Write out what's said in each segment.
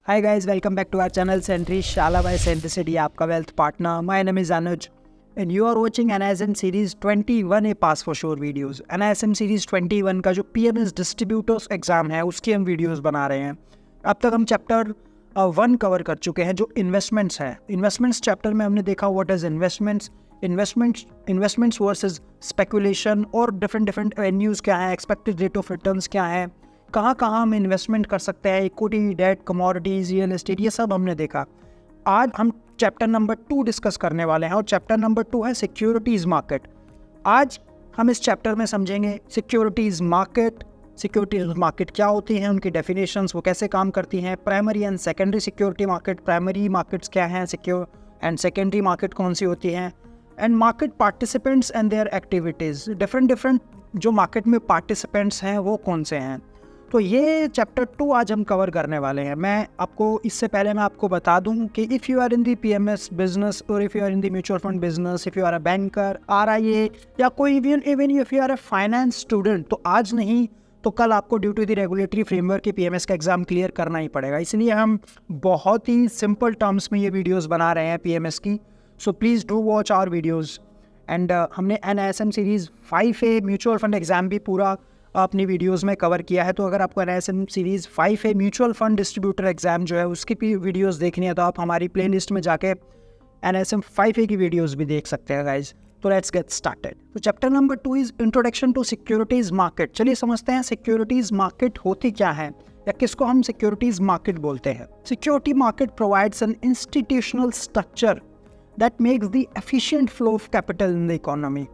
Hi guys, welcome back to our channel Sentry Shala by Centricity, आपका wealth partner. My name is Anuj and you are watching NISM Series 21A Pass for Sure videos. NISM Series 21 का जो PMS distributors exam है उसकी हम videos बना रहे हैं. अब तक हम चैप्टर 1 कवर कर चुके हैं जो इन्वेस्टमेंट्स है. इन्वेस्टमेंट्स चैप्टर में हमने देखा what is investments versus speculation और डिफरेंट वेन्यूज क्या है, एक्सपेक्टेड रेट ऑफ रिटर्न्स क्या है, कहाँ हम इन्वेस्टमेंट कर सकते हैं, equity, debt, commodities, real estate, ये सब हमने देखा. आज हम चैप्टर नंबर 2 डिस्कस करने वाले हैं और चैप्टर नंबर 2 है सिक्योरिटीज़ मार्केट. आज हम इस चैप्टर में समझेंगे सिक्योरिटीज़ मार्केट क्या होती हैं, उनकी डेफिनेशंस, वो कैसे काम करती हैं, primary and secondary security market, primary markets क्या हैं, सिक्योर एंड सेकेंडरी मार्केट कौन सी होती हैं, and market participants and there activities, different जो मार्केट में पार्टिसिपेंट्स हैं वो कौन से हैं. तो ये चैप्टर 2 आज हम कवर करने वाले हैं. मैं आपको इससे पहले मैं आपको बता दूं कि if you are in the PMS business और if you are in the mutual fund business, if you are a banker, RIA या कोई even if you are a finance student, तो आज नहीं तो कल आपको due to the regulatory framework के PMS का एग्ज़ाम क्लियर करना ही पड़ेगा. इसलिए हम बहुत ही सिंपल टर्म्स में ये वीडियोज़ बना रहे हैं PMS की. So please do watch our videos. And हमने NISM series 5A mutual fund exam भी पूरा अपनी वीडियोस में कवर किया है. तो अगर आपको NISM series 5A mutual fund distributor exam जो है उसकी भी वीडियोस देखनी है तो आप हमारी प्लेलिस्ट में जाके NISM 5A की वीडियोस भी देख सकते हैं गाइज. तो लेट्स गेट स्टार्टेड. तो chapter number 2 is introduction to securities market. चलिए समझते हैं सिक्योरिटीज़ मार्केट होती क्या है या किसको हम सिक्योरिटीज़ मार्केट बोलते हैं. Security market provides an institutional structure that makes the efficient flow of capital in the economy.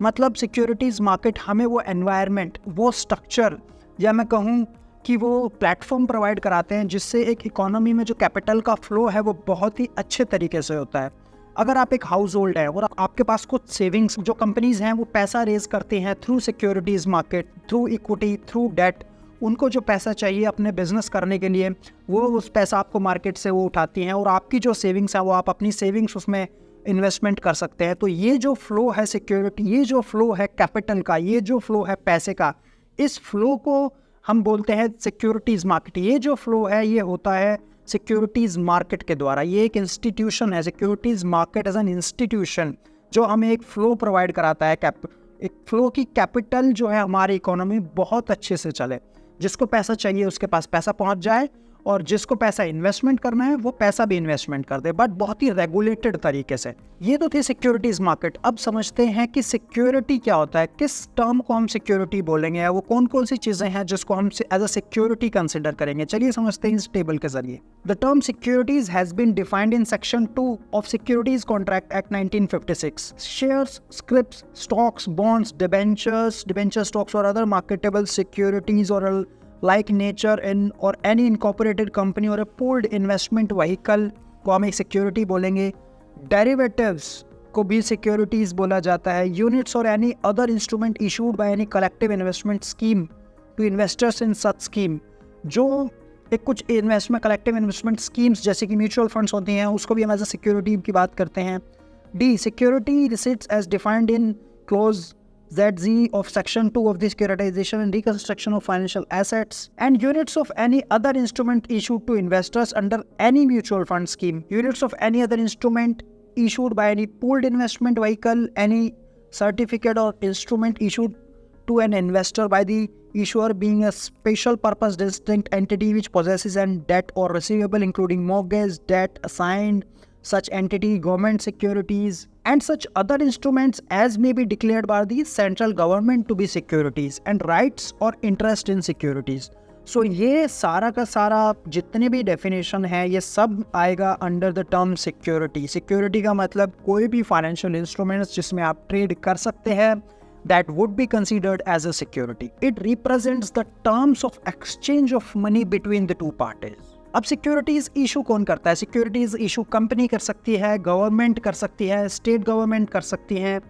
मतलब सिक्योरिटीज़ मार्केट हमें वो एनवायरनमेंट, वो स्ट्रक्चर या मैं कहूँ कि वो प्लेटफॉर्म प्रोवाइड कराते हैं जिससे एक इकोनॉमी में जो कैपिटल का फ्लो है वो बहुत ही अच्छे तरीके से होता है. अगर आप एक हाउस होल्ड है और आपके पास कुछ सेविंग्स, जो कंपनीज हैं वो पैसा रेज करती हैं through securities market, through equity, through debt, उनको जो पैसा चाहिए अपने बिजनेस करने के लिए वो उस पैसा आपको मार्केट से वो उठाती हैं और आपकी जो सेविंग्स है वो आप अपनी सेविंग्स उसमें इन्वेस्टमेंट कर सकते हैं. तो ये जो फ्लो है सिक्योरिटी, ये जो फ्लो है कैपिटल का, ये जो फ्लो है पैसे का, इस फ्लो को हम बोलते हैं सिक्योरिटीज़ मार्केट. ये जो फ्लो है ये होता है सिक्योरिटीज़ मार्केट के द्वारा. ये एक इंस्टीट्यूशन है, securities market as an institution जो हमें एक फ्लो प्रोवाइड कराता है. एक फ्लो की कैपिटल जो है हमारी इकोनॉमी बहुत अच्छे से चले, जिसको पैसा चाहिए उसके पास पैसा पहुंच जाए और जिसको पैसा इन्वेस्टमेंट करना है वो पैसा भी इन्वेस्टमेंट कर दे, बट बहुत ही रेगुलेटेड तरीके से. ये तो थी सिक्योरिटीज़ मार्केट. अब समझते हैं कि सिक्योरिटी क्या होता है, किस टर्म को हम सिक्योरिटी बोलेंगे या वो कौन कौन सी चीज़ें हैं जिसको हम एज अ सिक्योरिटी कंसिडर करेंगे. चलिए समझते हैं इस टेबल के जरिए. The term securities has been defined in section 2 of securities contract act 1956. Shares, scripts, stocks, bonds, debenture stocks और अदर मार्केटेबल सिक्योरिटीज और like nature in or any incorporated company or a pooled investment vehicle को हम एक security बोलेंगे. Derivatives को भी securities बोला जाता है. यूनिट्स और any other instrument issued by any collective investment scheme to investors in such scheme. जो एक कुछ कलेक्टिव इन्वेस्टमेंट स्कीम्स जैसे कि म्यूचुअल फंड्स होती हैं उसको भी हम एज अ सिक्योरिटी की बात करते हैं. D, security receipts as defined in clause ZZ of Section 2 of the Securitization and Reconstruction of Financial Assets and units of any other instrument issued to investors under any mutual fund scheme. Units of any other instrument issued by any pooled investment vehicle, any certificate or instrument issued to an investor by the issuer being a special purpose distinct entity which possesses an debt or receivable including mortgage, debt assigned such entity, government securities and such other instruments as may be declared by the central government to be securities and rights or interest in securities. So ये सारा का सारा जितने भी definition है ये सब आएगा under the term security. Security का मतलब कोई भी फाइनेंशियल इंस्ट्रूमेंट्स जिसमें आप ट्रेड कर सकते हैं that would be considered as a security. It represents the terms of exchange of money between the two parties. अब सिक्योरिटीज इशू कौन करता है? सिक्योरिटीज इशू कंपनी कर सकती है, गवर्नमेंट कर सकती है, स्टेट गवर्नमेंट कर सकती हैं.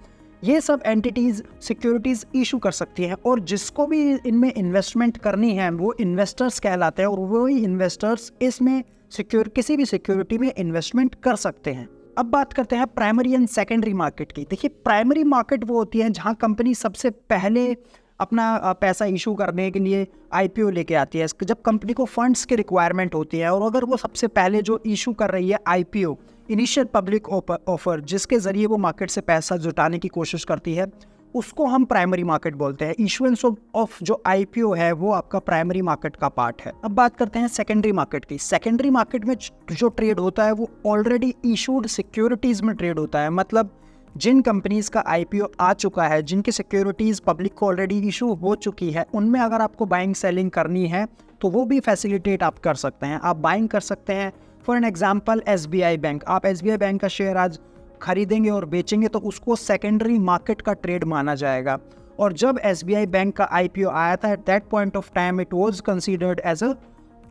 ये सब एंटिटीज सिक्योरिटीज इशू कर सकती हैं और जिसको भी इनमें इन्वेस्टमेंट करनी है वो इन्वेस्टर्स कहलाते हैं और वही इन्वेस्टर्स इसमें किसी भी सिक्योरिटी में इन्वेस्टमेंट कर सकते हैं. अब बात करते हैं प्राइमरी एंड सेकेंडरी मार्केट की. देखिए प्राइमरी मार्केट वो होती है जहाँ कंपनी सबसे पहले अपना पैसा इशू करने के लिए IPO लेके आती है। जब कंपनी को फंड्स की रिक्वायरमेंट होती है और अगर वो सबसे पहले जो इशू कर रही है IPO, इनिशियल पब्लिक ऑफर, जिसके ज़रिए वो मार्केट से पैसा जुटाने की कोशिश करती है, उसको हम प्राइमरी मार्केट बोलते हैं। इशुएंस ऑफ जो IPO है वो आपका प्राइमरी मार्केट का पार्ट है। अब बात करते हैं सेकेंडरी मार्केट की। सेकेंडरी मार्केट में जो ट्रेड होता है वो ऑलरेडी इशूड सिक्योरिटीज़ में ट्रेड होता है। मतलब जिन कंपनीज़ का IPO आ चुका है, जिनकी सिक्योरिटीज़ पब्लिक को ऑलरेडी इशू हो चुकी है, उनमें अगर आपको बाइंग सेलिंग करनी है तो वो भी फैसिलिटेट आप कर सकते हैं। आप बाइंग कर सकते हैं। For an example SBI bank, आप SBI बैंक का शेयर आज खरीदेंगे और बेचेंगे तो उसको सेकेंडरी मार्केट का ट्रेड माना जाएगा। और जब SBI बैंक का IPO आया था, at that point of time it was considered as a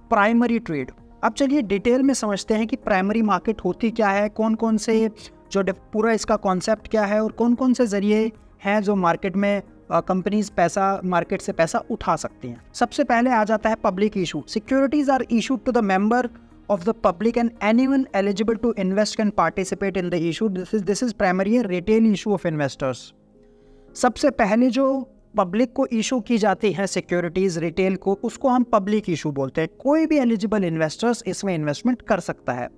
primary trade. अब चलिए डिटेल में समझते हैं कि प्राइमरी मार्केट होती क्या है, कौन कौन से जो पूरा इसका कॉन्सेप्ट क्या है और कौन कौन से ज़रिए हैं जो मार्केट में कंपनीज पैसा मार्केट से पैसा उठा सकती हैं। सबसे पहले आ जाता है public issue. Securities are issued to the member of the public and anyone eligible to invest can participate in the issue. This is primarily a retail issue of investors. सबसे पहले जो पब्लिक को इशू की जाती है securities retail को, उसको हम पब्लिक इशू बोलते हैं। कोई भी एलिजिबल इन्वेस्टर्स इसमें इन्वेस्टमेंट कर सकता है।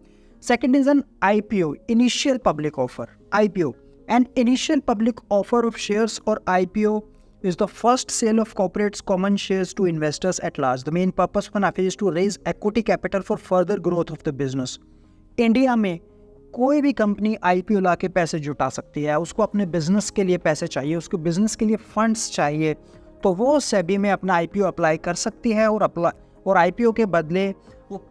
Second is an IPO, initial public offer. IPO, an initial public offer of shares or IPO is the first sale of corporates' common shares to investors at large. The main purpose of an IPO is to raise equity capital for further growth of the business. India में कोई भी company IPO ला के पैसे जुटा सकती है। उसको अपने बिजनेस के लिए पैसे चाहिए, उसको बिजनेस के लिए फंड्स चाहिए, तो वो सेबी में अपना IPO अप्लाई कर सकती है और IPO के बदले वो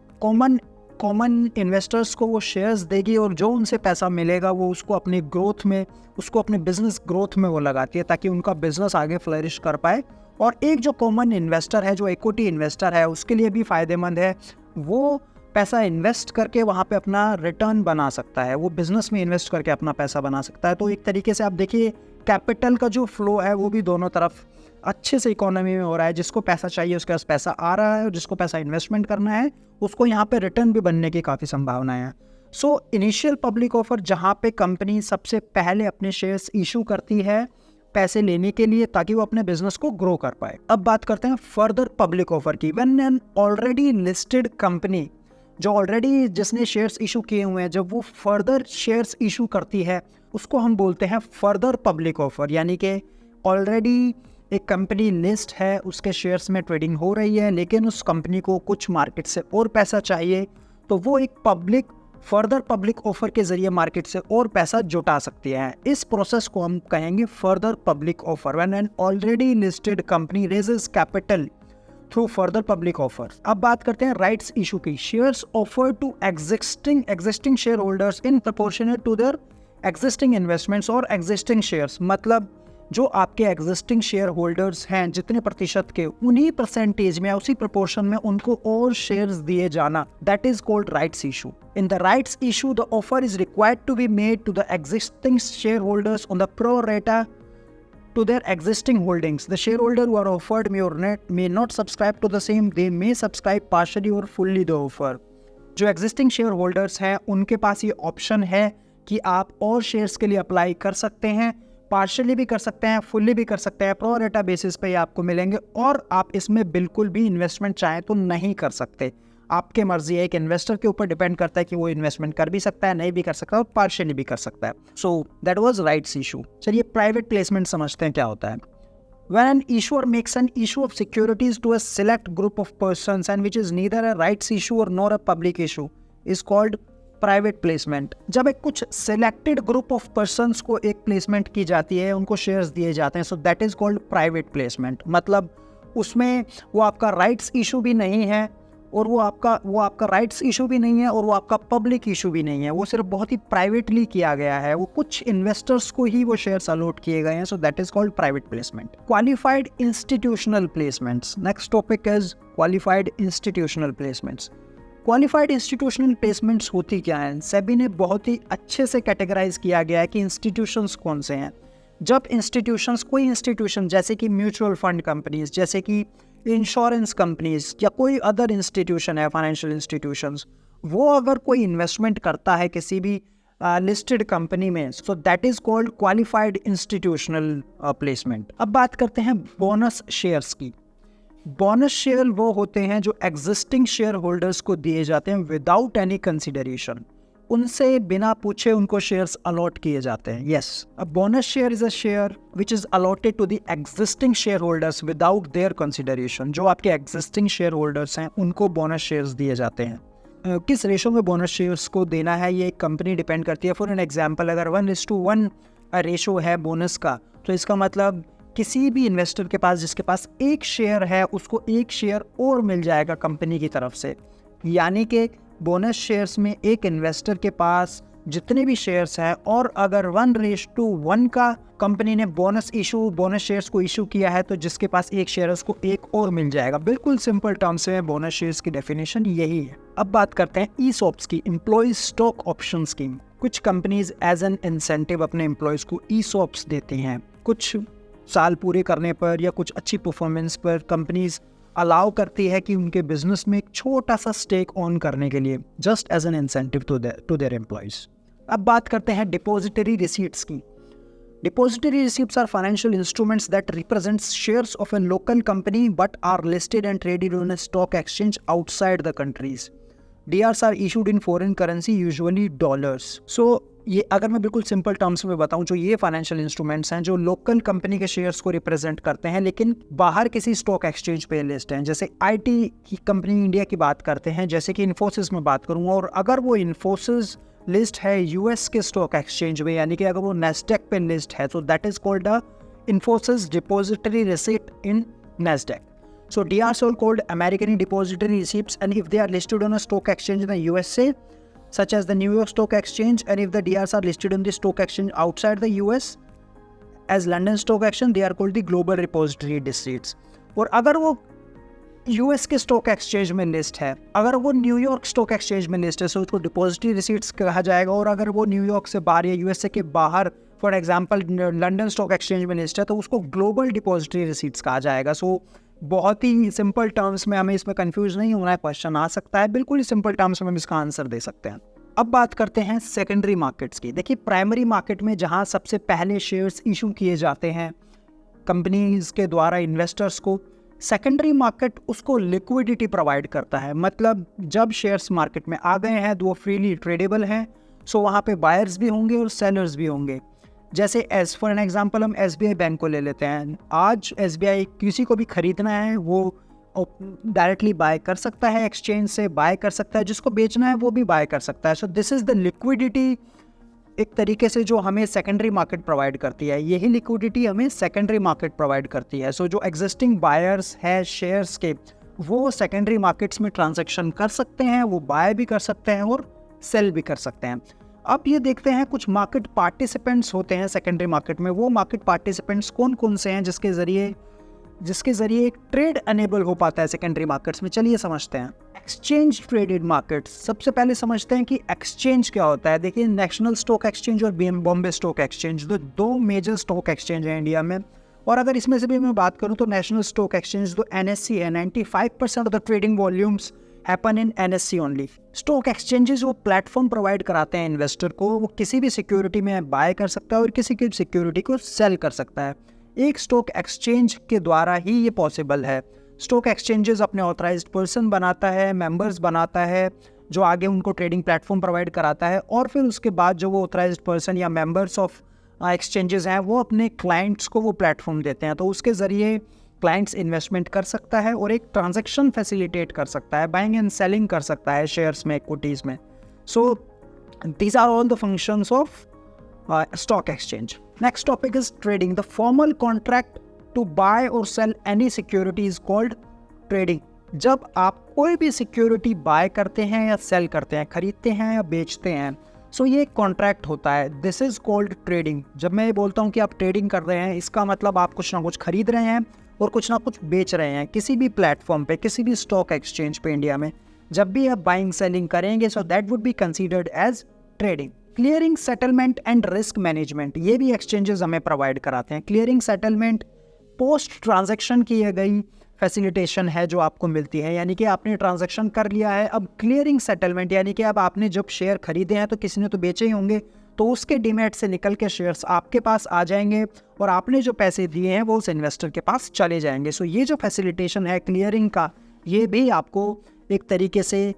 कॉमन इन्वेस्टर्स को वो शेयर्स देगी और जो उनसे पैसा मिलेगा वो उसको अपनी ग्रोथ में, उसको अपने बिजनेस ग्रोथ में वो लगाती है ताकि उनका बिजनेस आगे फ्लरिश कर पाए। और एक जो कॉमन इन्वेस्टर है, जो इक्विटी इन्वेस्टर है, उसके लिए भी फ़ायदेमंद है। वो पैसा इन्वेस्ट करके वहाँ पे अपना रिटर्न बना सकता है, वो बिज़नेस में इन्वेस्ट करके अपना पैसा बना सकता है। तो एक तरीके से आप देखिए कैपिटल का जो फ्लो है वो भी दोनों तरफ अच्छे से इकोनॉमी में हो रहा है। जिसको पैसा चाहिए उसके पास पैसा आ रहा है और जिसको पैसा इन्वेस्टमेंट करना है उसको यहाँ पे रिटर्न भी बनने की काफ़ी संभावनाएं हैं। सो इनिशियल पब्लिक ऑफर, जहाँ पे कंपनी सबसे पहले अपने शेयर्स इशू करती है पैसे लेने के लिए ताकि वो अपने बिजनेस को ग्रो कर पाए। अब बात करते हैं फर्दर पब्लिक ऑफर की। When an already listed company, जो ऑलरेडी जिसने शेयर्स इशू किए हुए हैं, जब वो फर्दर शेयर्स इशू करती है उसको हम बोलते हैं फर्दर पब्लिक ऑफर। यानी कि ऑलरेडी एक कंपनी लिस्ट है, उसके शेयर्स में ट्रेडिंग हो रही है, लेकिन उस कंपनी को कुछ मार्केट से और पैसा चाहिए, तो वो एक फर्दर पब्लिक ऑफर के जरिए मार्केट से और पैसा जुटा सकती है। इस प्रोसेस को हम कहेंगे further public offer. When an already listed company raises capital through further public offer. अब बात करते हैं राइट्स इशू की। Shares offer to existing share holders in proportionate to their existing investments और एग्जिस्टिंग शेयर्स। मतलब जो आपके एग्जिस्टिंग शेयर होल्डर्स हैं जितने प्रतिशत के, उन्हीं परसेंटेज में, उसी प्रोपोर्शन में उनको और शेयर्स दिए जाना, that is called rights issue. In the rights issue the offer is required to be made to the existing share holders on the pro rata to their existing holdings. The shareholder who are offered may not subscribe to the same. They may subscribe partially or fully the offer. जो existing shareholders हैं उनके पास ये option है कि आप और shares के लिए अप्लाई कर सकते हैं, पार्शली भी कर सकते हैं, फुल्ली भी कर सकते हैं, प्रो रेटा बेसिस पे आपको मिलेंगे। और आप इसमें बिल्कुल भी इन्वेस्टमेंट चाहें तो नहीं कर सकते, आपके मर्जी है। एक इन्वेस्टर के ऊपर डिपेंड करता है कि वो इन्वेस्टमेंट कर भी सकता है, नहीं भी कर सकता और पार्शियली भी कर सकता है। So that was rights issue. चलिए प्राइवेट प्लेसमेंट समझते हैं क्या होता है। When an issuer makes an issue of securities to a select group of persons and which is neither a rights issue or nor a public issue is called private placement. जब एक कुछ selected group of persons को एक placement की जाती है, उनको shares दिए जाते हैं, so that is called private placement. मतलब उसमें वो आपका राइट्स इशू भी नहीं है और वो आपका राइट्स इशू भी नहीं है और वो आपका पब्लिक इशू भी नहीं है, वो सिर्फ बहुत ही प्राइवेटली किया गया है, वो कुछ इन्वेस्टर्स को ही वो शेयर्स अलॉट किए गए हैं। So that is called private placement. Qualified institutional placements. Next topic is qualified institutional placements. Qualified institutional placements होती क्या है? सेबी ने बहुत ही अच्छे से कैटेगराइज किया गया है कि इंस्टीट्यूशंस कौन से हैं। जब कोई इंस्टीट्यूशन जैसे कि म्यूचुअल फंड कंपनीज, जैसे कि इंश्योरेंस कंपनीज या कोई अदर इंस्टीट्यूशन है, फाइनेंशियल इंस्टीट्यूशंस, वो अगर कोई इन्वेस्टमेंट करता है किसी भी लिस्टेड कंपनी में, so that is called qualified institutional placement. अब बात करते हैं बोनस शेयर्स की। बोनस शेयर वो होते हैं जो एग्जिस्टिंग शेयर होल्डर्स को दिए जाते हैं विदाउट एनी कंसिडरेशन, उनसे बिना पूछे उनको शेयर्स अलॉट किए जाते हैं। Yes, a bonus share is a share which is allotted to the existing share holders without their consideration. जो आपके एग्जिस्टिंग शेयर होल्डर्स हैं उनको बोनस शेयर्स दिए जाते हैं। किस रेशो में बोनस शेयर्स को देना है ये कंपनी डिपेंड करती है। फॉर एन एग्जांपल, अगर 1:1 रेशो है बोनस का, तो इसका मतलब किसी भी इन्वेस्टर के पास जिसके पास एक शेयर है उसको एक शेयर और मिल जाएगा कंपनी की तरफ से। यानी कि बोनस शेयर्स में एक इन्वेस्टर के पास जितने भी शेयर्स हैं, और अगर 1:1 का कंपनी ने बोनस शेयर्स को इशू किया है, तो जिसके पास एक शेयर है उसको एक और मिल जाएगा। बिल्कुल सिंपल टर्म्स में बोनस शेयर्स की डेफिनेशन यही है। अब बात करते हैं ईसॉप्स की, एम्प्लॉय स्टॉक ऑप्शन स्कीम। कुछ कंपनीज एज एन इंसेंटिव अपने एम्प्लॉयज को ईसॉप्स देते हैं। कुछ साल पूरे करने पर या कुछ अच्छी परफॉर्मेंस पर कंपनीज अलाउ करती है कि उनके बिजनेस में एक छोटा सा स्टेक ऑन करने के लिए, just as an incentive to their employees. अब बात करते हैं डिपॉजिटरी रिसीट्स की। Depository receipts are financial instruments that represent shares of a local company but are listed and traded on a stock exchange outside the countries. DRs are issued in foreign currency, usually dollars. So ये अगर मैं बिल्कुल simple terms में बताऊं, जो ये financial instruments हैं जो लोकल कंपनी के शेयर्स को रिप्रेजेंट करते हैं लेकिन बाहर किसी स्टॉक एक्सचेंज पे लिस्ट हैं। जैसे आईटी की कंपनी इंडिया की बात करते हैं, जैसे कि इन्फोसिस में बात करूंगा, और अगर वो इन्फोसिस लिस्ट है यूएस के स्टॉक एक्सचेंज में, यानी कि अगर वो नैस्डैक पे लिस्ट है, तो that is called a Infosys depository receipt in Nasdaq. So DRs are called American Depository Receipts, and if they are listed on a stock exchange in the USA, such as the New York Stock Exchange, and if the DRs are listed on the stock exchange outside the US, as London Stock Exchange, they are called the Global Repository Receipts. और अगर वो US के stock exchange में list है, अगर वो New York stock exchange में list है, तो उसको डिपॉजिटरी रिसीट्स कहा जाएगा. और अगर वो न्यूयॉर्क से बाहर या यूएसए के बाहर for example London stock exchange में लिस्ट है, तो उसको ग्लोबल डिपॉजिटरी रिसीट्स कहा जाएगा. सो बहुत ही सिंपल टर्म्स में, हमें इसमें कंफ्यूज नहीं होना है. क्वेश्चन आ सकता है, बिल्कुल ही सिंपल टर्म्स में हम इसका आंसर दे सकते हैं. अब बात करते हैं सेकेंडरी मार्केट्स की. देखिए, प्राइमरी मार्केट में जहां सबसे पहले शेयर्स इशू किए जाते हैं कंपनीज के द्वारा इन्वेस्टर्स को, सेकेंडरी मार्केट उसको लिक्विडिटी प्रोवाइड करता है. मतलब जब शेयर्स मार्केट में आ गए हैं तो वो फ्रीली ट्रेडेबल हैं, सो वहाँ पे बायर्स भी होंगे और सेलर्स भी होंगे. जैसे एज फॉर एन एग्जांपल हम SBI बैंक को ले लेते हैं. आज SBI किसी को भी खरीदना है वो डायरेक्टली बाय कर सकता है, एक्सचेंज से बाय कर सकता है, जिसको बेचना है वो भी बाय कर सकता है. So this is the liquidity एक तरीके से जो हमें सेकेंडरी मार्केट प्रोवाइड करती है. यही लिक्विडिटी हमें सेकेंडरी मार्केट प्रोवाइड करती है. सो जो एग्जिस्टिंग बायर्स है शेयर्स के, वो सेकेंडरी मार्केट्स में ट्रांजैक्शन कर सकते हैं, वो बाय भी कर सकते हैं और सेल भी कर सकते हैं. अब ये देखते हैं कुछ मार्केट पार्टिसिपेंट्स होते हैं सेकेंडरी मार्केट में. वो मार्केट पार्टिसिपेंट्स कौन कौन से हैं जिसके ज़रिए एक ट्रेड अनेबल हो पाता है सेकेंडरी मार्केट्स में. चलिए समझते हैं. Exchange traded markets. सबसे पहले समझते हैं कि एक्सचेंज क्या होता है. देखिए, नेशनल स्टॉक एक्सचेंज और बॉम्बे स्टॉक एक्सचेंज, दो मेजर स्टॉक एक्सचेंज हैं इंडिया में. और अगर इसमें से भी मैं बात करूं तो नेशनल स्टॉक एक्सचेंज जो NSE है, 95% of the trading volumes happen in NSE only. Stock exchanges वो प्लेटफॉर्म प्रोवाइड कराते हैं इन्वेस्टर को. वो किसी भी सिक्योरिटी में बाय कर सकता है और किसी की सिक्योरिटी को सेल कर सकता है. एक स्टॉक एक्सचेंज के द्वारा ही ये पॉसिबल है. स्टॉक एक्सचेंजेस अपने ऑथराइज्ड पर्सन बनाता है, मेंबर्स बनाता है, जो आगे उनको ट्रेडिंग प्लेटफॉर्म प्रोवाइड कराता है. और फिर उसके बाद जो वो ऑथराइज्ड पर्सन या मेंबर्स ऑफ एक्सचेंजेस हैं, वो अपने क्लाइंट्स को वो प्लेटफॉर्म देते हैं. तो उसके ज़रिए क्लाइंट्स इन्वेस्टमेंट कर सकता है और एक ट्रांजैक्शन फैसिलिटेट कर सकता है, बाइंग एंड सेलिंग कर सकता है शेयर्स में, इक्विटीज़ में. So these are all the functions of stock exchange. Next topic is trading. The formal contract to buy or sell any security is called trading. जब आप कोई भी सिक्योरिटी बाय करते हैं या सेल करते हैं, खरीदते हैं या बेचते हैं, सो ये एक कॉन्ट्रैक्ट होता है. This is called trading. जब मैं बोलता हूँ कि आप ट्रेडिंग कर रहे हैं, इसका मतलब आप कुछ ना कुछ खरीद रहे हैं और कुछ ना कुछ बेच रहे हैं किसी भी प्लेटफॉर्म पे, किसी भी स्टॉक एक्सचेंज पे इंडिया में. जब भी आप बाइंग सेलिंग करेंगे, so that would be considered as trading. Clearing, settlement and risk management, ये भी एक्सचेंजेस हमें प्रोवाइड कराते हैं. क्लियरिंग, सेटलमेंट, पोस्ट ट्रांजैक्शन की गई फैसिलिटेशन है जो आपको मिलती है, यानी कि आपने ट्रांजैक्शन कर लिया है, अब क्लियरिंग सेटलमेंट, यानी कि अब आपने जब शेयर खरीदे हैं तो किसी ने तो बेचे ही होंगे, तो उसके डीमैट से निकल के शेयर्स आपके पास आ जाएंगे और आपने जो पैसे दिए हैं वो उस इन्वेस्टर के पास चले जाएंगे। सो ये जो फैसिलिटेशन है क्लियरिंग का, ये भी आपको एक तरीके से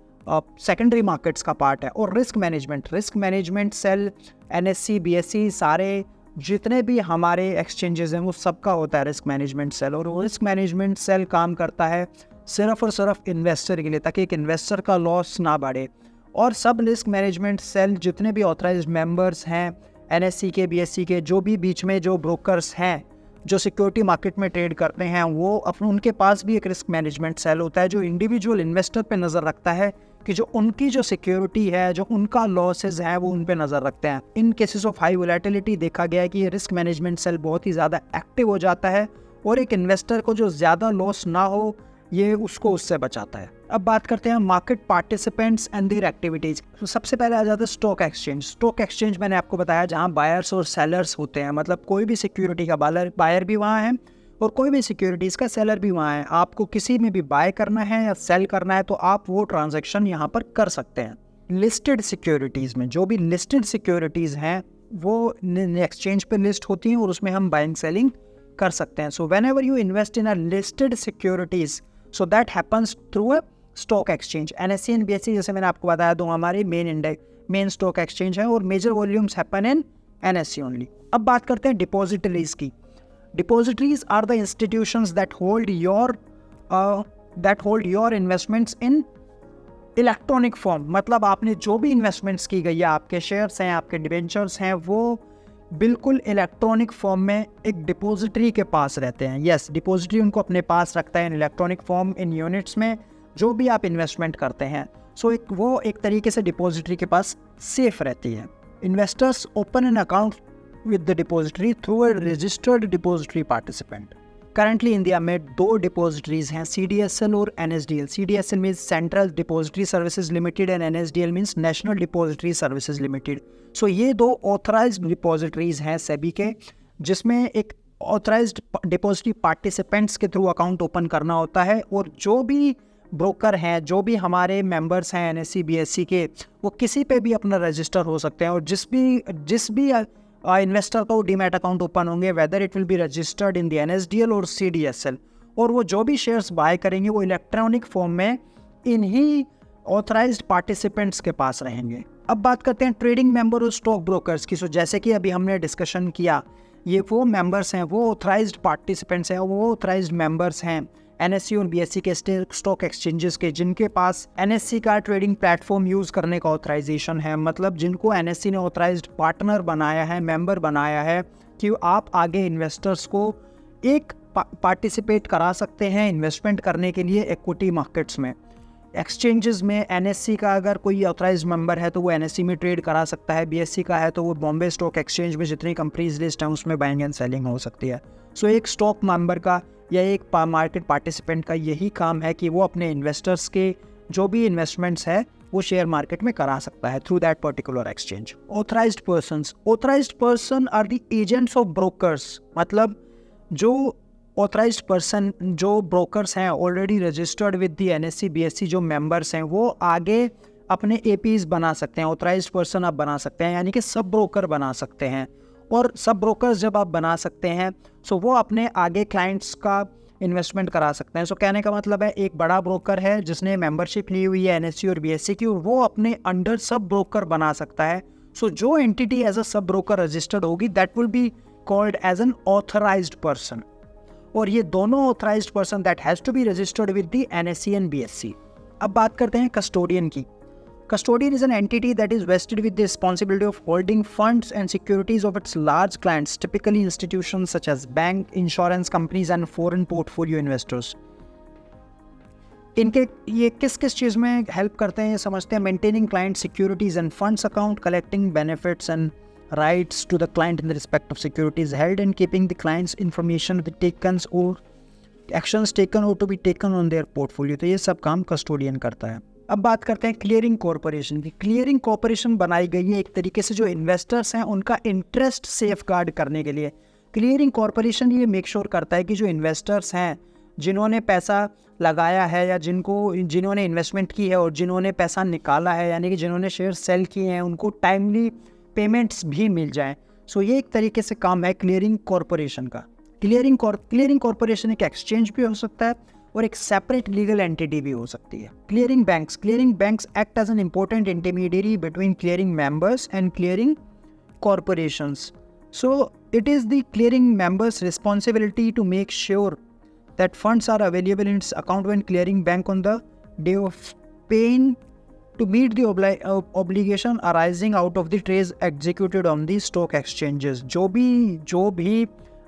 सेकेंडरी मार्केट्स का पार्ट है। और risk management cell, NSE, BSE, सारे जितने भी हमारे एक्सचेंजेस हैं वो सबका होता है रिस्क मैनेजमेंट सेल। और वो रिस्क मैनेजमेंट सेल काम करता है सिर्फ और सिर्फ इन्वेस्टर के लिए, ताकि एक इन्वेस्टर का लॉस ना बढ़े। और सब रिस्क मैनेजमेंट सेल जितने भी ऑथराइज्ड मेंबर्स हैं NSE के, BSE के, जो भी बीच में जो ब्रोकर्स हैं जो सिक्योरिटी मार्केट में ट्रेड करते हैं, वो अपने उनके पास भी एक रिस्क मैनेजमेंट सेल होता है जो इंडिविजुअल इन्वेस्टर पे नज़र रखता है कि जो उनकी जो सिक्योरिटी है, जो उनका लॉसेस है, वो उन पे नज़र रखते हैं। इन केसेस ऑफ हाई वोलेटिलिटी देखा गया है कि ये रिस्क मैनेजमेंट सेल बहुत ही ज़्यादा एक्टिव हो जाता है और एक इन्वेस्टर को जो ज़्यादा लॉस ना हो, ये उसको उससे बचाता है। अब बात करते हैं market participants and there activities. तो सबसे पहले आ जाता है स्टॉक एक्सचेंज। स्टॉक एक्सचेंज मैंने आपको बताया जहाँ बायर्स और सेलर्स होते हैं, मतलब कोई भी सिक्योरिटी का बायर भी वहाँ है और कोई भी सिक्योरिटीज़ का सेलर भी वहाँ है। आपको किसी में भी बाय करना है या सेल करना है तो आप वो ट्रांजैक्शन यहाँ पर कर सकते हैं। लिस्टेड सिक्योरिटीज़ में जो भी लिस्टेड सिक्योरिटीज़ हैं वो एक्सचेंज पे लिस्ट होती हैं और उसमें हम बाइंग सेलिंग कर सकते हैं। So when ever you invest in a listed securities, so that happens through a stock exchange. NSE and BSE जैसे मैंने आपको बताया दो हमारे मेन स्टॉक एक्सचेंज है और major volumes happen in NSE only. अब बात करते हैं डिपॉजिटरीज की। Depositories are the institutions that hold your investments in electronic form। मतलब आपने जो भी इन्वेस्टमेंट्स की गई है, आपके शेयर्स हैं, आपके डिबेंचर्स हैं, वो बिल्कुल इलेक्ट्रॉनिक फॉर्म में एक डिपॉजिटरी के पास रहते हैं। यस, डिपॉजिटरी उनको अपने पास रखता है इन इलेक्ट्रॉनिक फॉर्म, इन यूनिट्स में जो भी आप इन्वेस्टमेंट करते हैं। सो वो एक तरीके से डिपॉजिटरी के पास सेफ रहती है। Investors open an account with the depository through a registered depository participant। Currently India में 2 डिपॉजिटरीज हैं, CDSL और NSDL। CDSL means Central Depository Services Limited and NSDL means National Depository Services Limited। So ये 2 authorised depositories हैं सेबी के, जिसमें एक authorised depository participants के through account open करना होता है और जो भी ब्रोकर हैं, जो भी हमारे मेंबर्स हैं NSE BSE के, वो किसी पे भी अपना रजिस्टर हो सकते हैं और जिस भी इन्वेस्टर को डीमैट अकाउंट ओपन होंगे, whether it will be registered in the NSDL और CDSL, और वो जो भी शेयर्स बाय करेंगे वो इलेक्ट्रॉनिक फॉर्म में इन्हीं ऑथराइज्ड पार्टिसिपेंट्स के पास रहेंगे। अब बात करते हैं ट्रेडिंग मेंबर और स्टॉक ब्रोकर्स की। सो जैसे कि अभी हमने डिस्कशन किया, ये वो मेंबर्स हैं, वो ऑथराइज्ड पार्टिसिपेंट्स हैं, वो ऑथराइज्ड मेंबर्स हैं NSE और BSE के स्टॉक एक्सचेंजेस के, जिनके पास NSE का ट्रेडिंग प्लेटफॉर्म यूज़ करने का ऑथराइजेशन है। मतलब जिनको NSE ने ऑथराइज्ड पार्टनर बनाया है, मेंबर बनाया है कि आप आगे इन्वेस्टर्स को एक पार्टिसिपेट करा सकते हैं इन्वेस्टमेंट करने के लिए इक्विटी मार्केट्स में। एक्सचेंजेस में NSE का अगर कोई ऑथराइज्ड मेंबर है तो वो NSE में ट्रेड करा सकता है, BSE का है तो वो बॉम्बे स्टॉक एक्सचेंज में जितनी कंपनीज लिस्ट हैं उसमें बाइंग एंड सेलिंग हो सकती है। सो एक स्टॉक मेंबर का या एक मार्केट पार्टिसिपेंट का यही काम है कि वो अपने इन्वेस्टर्स के जो भी इन्वेस्टमेंट्स है वो शेयर मार्केट में करा सकता है through that particular exchange. Authorised person are the agents of brokers. मतलब जो ऑथराइज्ड पर्सन, जो ब्रोकर्स हैं already registered with the NSE BSE, जो मेंबर्स हैं वो आगे अपने APs बना सकते हैं, ऑथराइज्ड पर्सन आप बना सकते हैं, यानी कि सब ब्रोकर बना सकते हैं। और सब ब्रोकर्स जब आप बना सकते हैं सो वो अपने आगे क्लाइंट्स का इन्वेस्टमेंट करा सकते हैं। सो कहने का मतलब है एक बड़ा ब्रोकर है जिसने मेंबरशिप ली हुई है NSE और BSE की, वो अपने अंडर सब ब्रोकर बना सकता है। सो जो entity as a sub broker registered होगी that will be called as an authorized person, और ये दोनों authorized person that has to be registered with the NSE and BSE। अब बात करते हैं कस्टोडियन की। Custodian is an entity that is vested with the responsibility of holding funds and securities of its large clients, typically institutions such as bank, insurance companies and foreign portfolio investors। इनके ये किस किस चीज़ में help करते हैं ये समझते हैं। Maintaining client securities end funds account, collecting benefits and rights to the client in the respect of securities held, and keeping the client's information the takens or actions taken or to be taken on their portfolio। तो ये सब काम custodian करता है। अब बात करते हैं क्लियरिंग कॉरपोरेशन की। क्लियरिंग कॉरपोरेशन बनाई गई है एक तरीके से जो इन्वेस्टर्स हैं उनका इंटरेस्ट सेफ गार्ड करने के लिए। क्लियरिंग कॉरपोरेशन ये मेक श्योर करता है कि जो इन्वेस्टर्स हैं जिन्होंने पैसा लगाया है या जिन्होंने इन्वेस्टमेंट की है और जिन्होंने पैसा निकाला है, यानी कि जिन्होंने शेयर सेल किए हैं, उनको टाइमली पेमेंट्स भी मिल जाएं। सो ये एक तरीके से काम है क्लियरिंग कॉरपोरेशन का। क्लियरिंग कॉरपोरेशन एक एक्सचेंज भी हो सकता है और एक सेपरेट लीगल एंटिटी भी हो सकती है। Clearing banks act as an important intermediary between clearing members and clearing corporations. So it is the clearing members' responsibility to make sure that funds are available in its account when clearing bank on the day of paying to meet the obligation arising out of the trades executed on the stock exchanges. जो भी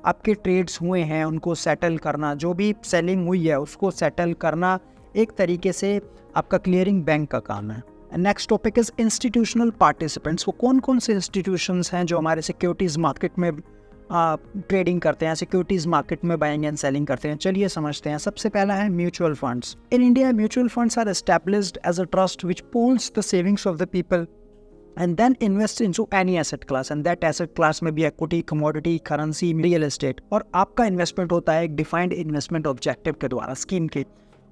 आपके trades हुए हैं उनको settle करना, जो भी selling हुई है उसको सेटल करना एक तरीके से आपका क्लियरिंग बैंक का काम है। Next topic is institutional participants. वो कौन कौन से इंस्टीट्यूशंस हैं जो हमारे सिक्योरिटीज़ मार्केट में ट्रेडिंग करते हैं, सिक्योरिटीज़ मार्केट में बाइंग एंड सेलिंग करते हैं। चलिए समझते हैं। सबसे पहला है mutual funds. In India mutual funds are established as a trust which pools the savings of the people and then invest into any asset class, and that asset class में भी equity, commodity, currency, real estate, और आपका investment होता है एक defined investment objective के द्वारा, scheme के।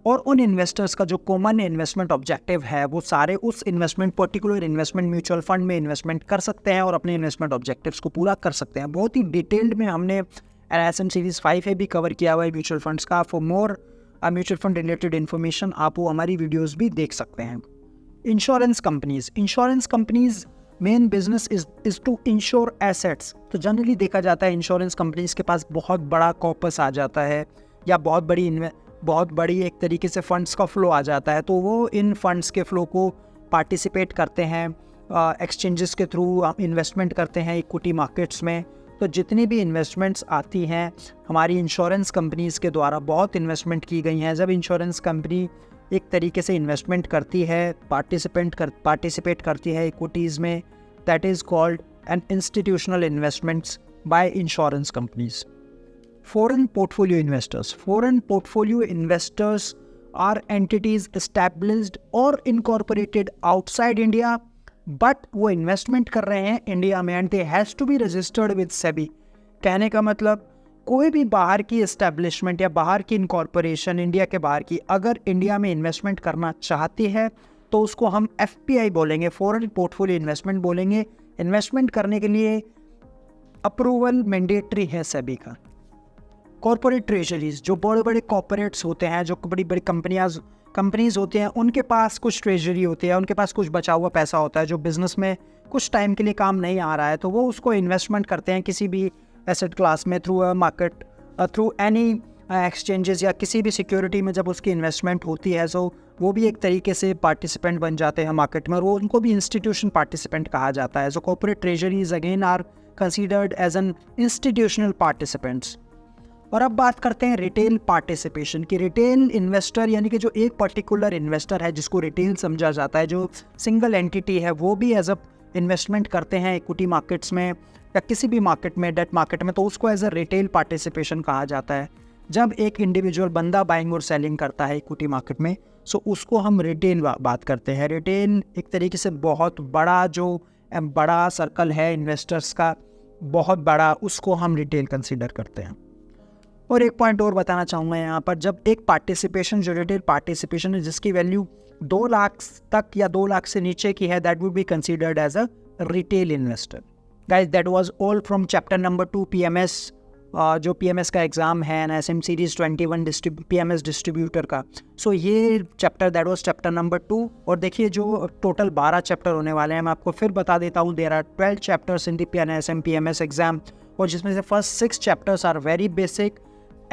और उन इन्वेस्टर्स का जो कॉमन इन्वेस्टमेंट ऑब्जेक्टिव है वो सारे उस investment particular investment mutual fund में इन्वेस्टमेंट कर सकते हैं और अपने इन्वेस्टमेंट ऑब्जेक्टिव्स को पूरा कर सकते हैं। बहुत ही डिटेल्ड में हमने एनएसएम सीरीज 5 है भी कवर किया हुआ है म्यूचुअल फंड्स का। For more mutual fund related information आप वो हमारी वीडियोज़ भी देख सकते हैं। Insurance companies main business is to insure assets. तो जनरली देखा जाता है इंश्योरेंस कंपनीज के पास बहुत बड़ा कॉर्पस आ जाता है या बहुत बड़ी एक तरीके से फंड्स का फ्लो आ जाता है, तो वो इन फंड्स के फ्लो को पार्टिसिपेट करते हैं, एक्सचेंजेस के थ्रू इन्वेस्टमेंट करते हैं इक्विटी मार्केट्स में। तो जितनी भी इन्वेस्टमेंट्स आती हैं हमारी इंश्योरेंस कंपनीज़ के द्वारा बहुत इन्वेस्टमेंट की गई हैं। जब इंश्योरेंस कंपनी एक तरीके से इन्वेस्टमेंट करती है, पार्टिसिपेट करती है इक्विटीज़ में, that is called an institutional investments by insurance companies. Foreign portfolio investors are entities established or incorporated outside India, but वो इन्वेस्टमेंट कर रहे हैं इंडिया में, and they has to be registered with SEBI। कहने का मतलब कोई भी बाहर की एस्टेब्लिशमेंट या बाहर की इनकॉर्पोरेशन, इंडिया के बाहर की, अगर इंडिया में इन्वेस्टमेंट करना चाहती है तो उसको हम FPI बोलेंगे, फॉरेन पोर्टफोलियो इन्वेस्टमेंट बोलेंगे। इन्वेस्टमेंट करने के लिए अप्रूवल मैंडेटरी है SEBI का। कॉर्पोरेट ट्रेजरीज, जो बड़े बड़े कॉर्पोरेट्स होते हैं, जो बड़ी बड़ी कंपनीज होती हैं, उनके पास कुछ ट्रेजरी होती है, उनके पास कुछ बचा हुआ पैसा होता है जो बिजनेस में कुछ टाइम के लिए काम नहीं आ रहा है, तो वो उसको इन्वेस्टमेंट करते हैं किसी भी एसेट क्लास में through a market, through any exchanges या किसी भी सिक्योरिटी में। जब उसकी इन्वेस्टमेंट होती है तो वो भी एक तरीके से पार्टिसिपेंट बन जाते हैं मार्केट में, और वो उनको भी इंस्टीट्यूशन पार्टिसिपेंट कहा जाता है। So corporate treasuries again are considered as an institutional participants. और अब बात करते हैं रिटेल पार्टिसिपेशन की। रिटेल इन्वेस्टर यानी कि जो एक पर्टिकुलर इन्वेस्टर है जिसको रिटेल समझा जाता है, जो सिंगल एंटिटी है, वो भी एज अ इन्वेस्टमेंट करते हैं इक्विटी मार्केट्स में या किसी भी मार्केट में, डेट मार्केट में, तो उसको एज अ रिटेल पार्टिसिपेशन कहा जाता है। जब एक इंडिविजुअल बंदा बाइंग और सेलिंग करता है इक्विटी मार्केट में, सो उसको हम रिटेल बात करते हैं। रिटेल एक तरीके से बहुत बड़ा सर्कल है इन्वेस्टर्स का, बहुत बड़ा, उसको हम रिटेल कंसिडर करते हैं। और एक पॉइंट और बताना चाहूँगा यहाँ पर, जब एक पार्टिसिपेशन, जो रिटेल पार्टिसिपेशन है जिसकी वैल्यू 2 लाख तक या 2 लाख से नीचे की है, that would be considered as a retail investor. Guys, that was all from chapter number 2 PMS, जो PMS का एग्ज़ाम है NSM सीरीज़ 21 PMS डिस्ट्रीब्यूटर का। सो ये chapter, that was chapter number 2। और देखिए जो टोटल 12 चैप्टर होने वाले हैं, मैं आपको फिर बता देता हूँ। There are 12 chapters in the NSM PMS exam, और जिसमें से first 6 chapters are very basic.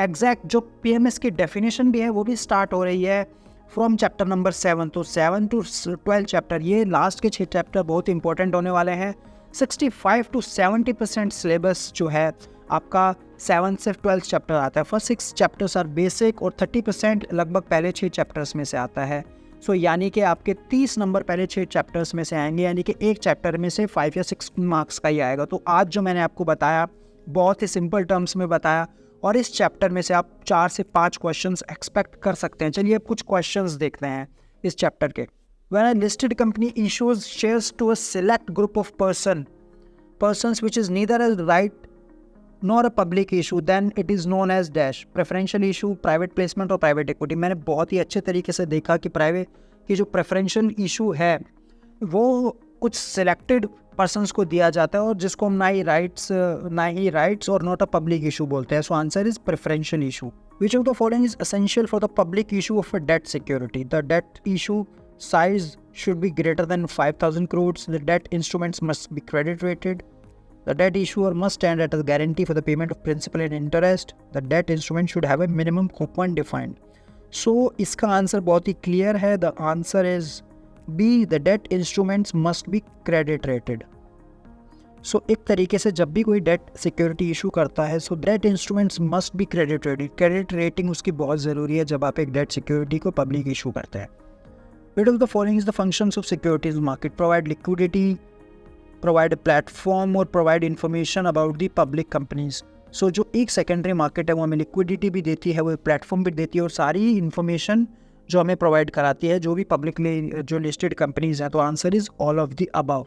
Exact जो PMS की डेफिनेशन भी है वो भी स्टार्ट हो रही है फ्रॉम चैप्टर नंबर 7। तो 7 to 12 चैप्टर, ये लास्ट के 6 चैप्टर बहुत इंपॉर्टेंट होने वाले हैं। 65 to 70% सिलेबस जो है आपका 7 से 12 चैप्टर आता है। फर्स्ट 6 चैप्टर्स आर बेसिक और 30% लगभग पहले 6 चैप्टर्स में से आता है। सो यानी कि आपके 30 नंबर पहले 6 चैप्टर्स में से आएंगे, यानी कि एक चैप्टर में से 5 या 6 मार्क्स का ही आएगा। तो आज जो मैंने आपको बताया बहुत ही सिंपल टर्म्स में बताया, और इस चैप्टर में से आप 4 से 5 क्वेश्चंस एक्सपेक्ट कर सकते हैं। चलिए अब कुछ क्वेश्चंस देखते हैं इस चैप्टर के। When a listed company issues shares to a select group of persons which is neither a right nor a public issue, then it is known as dash preferential issue, private placement और private equity। मैंने बहुत ही अच्छे तरीके से देखा कि private की जो preferential issue है वो कुछ selected persons को दिया जाता है और जिसको हम ना ही rights और not a public issue बोलते हैं। So answer is preferential issue. Which of the following is essential for the public issue of a debt security? The debt issue size should be greater than 5,000 crores. The debt instruments must be credit rated. The debt issuer must stand as a guarantee for the payment of principal and interest. The debt instrument should have a minimum coupon defined. So इसका answer बहुत ही clear है. The answer is B. The debt instruments must be credit rated. So एक तरीके से जब भी कोई debt security issue करता है so debt instruments must be credit rated. Credit rating उसकी बहुत ज़रूरी है जब आप एक डेट सिक्योरिटी को पब्लिक इशू करते हैं। Which of the following is the functions of securities market? Provide liquidity, provide a platform और provide information about the public companies. So जो एक सेकेंडरी मार्केट है वो हमें लिक्विडिटी भी देती है, वो प्लेटफॉर्म भी देती है और सारी इन्फॉर्मेशन जो हमें प्रोवाइड कराती है जो भी पब्लिकली जो लिस्टेड कंपनीज हैं। तो answer is all of the above.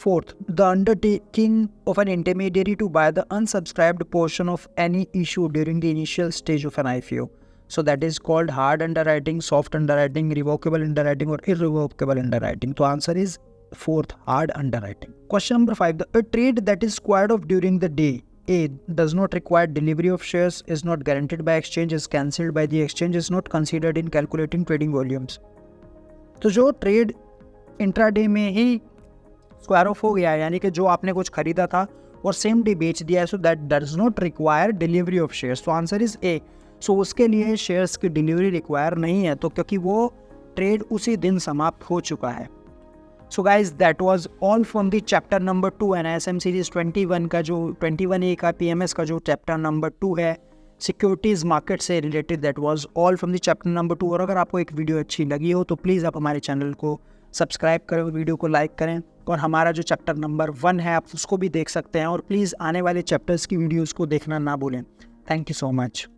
Fourth, the undertaking of an intermediary to buy the unsubscribed portion of any issue during the initial stage of an IPO. So that is called hard underwriting, soft underwriting, revocable underwriting or irrevocable underwriting. So answer is fourth, hard underwriting. Question number 5. A trade that is squared off during the day A does not require delivery of shares, is not guaranteed by exchange, is cancelled by the exchange, is not considered in calculating trading volumes. तो जो trade intraday में ही square of हो गया है यानी कि जो आपने कुछ खरीदा था और सेम डे बेच दिया है, so that does not require delivery of shares. तो आंसर इज ए। सो उसके लिए शेयर्स की डिलीवरी रिक्वायर नहीं है तो क्योंकि वो ट्रेड उसी दिन समाप्त हो चुका है। So guys that was all from the chapter number 2 NISM series 21 का जो 21A का PMS का जो चैप्टर नंबर 2 है सिक्योरिटीज़ मार्केट से related. That was all from the chapter number 2। और अगर आपको एक वीडियो अच्छी लगी हो तो प्लीज़ आप हमारे चैनल को सब्सक्राइब करें, वीडियो को लाइक करें और हमारा जो चैप्टर नंबर 1 है आप उसको भी देख सकते हैं और प्लीज़ आने वाले चैप्टर्स की वीडियोस को देखना ना भूलें। Thank you so much.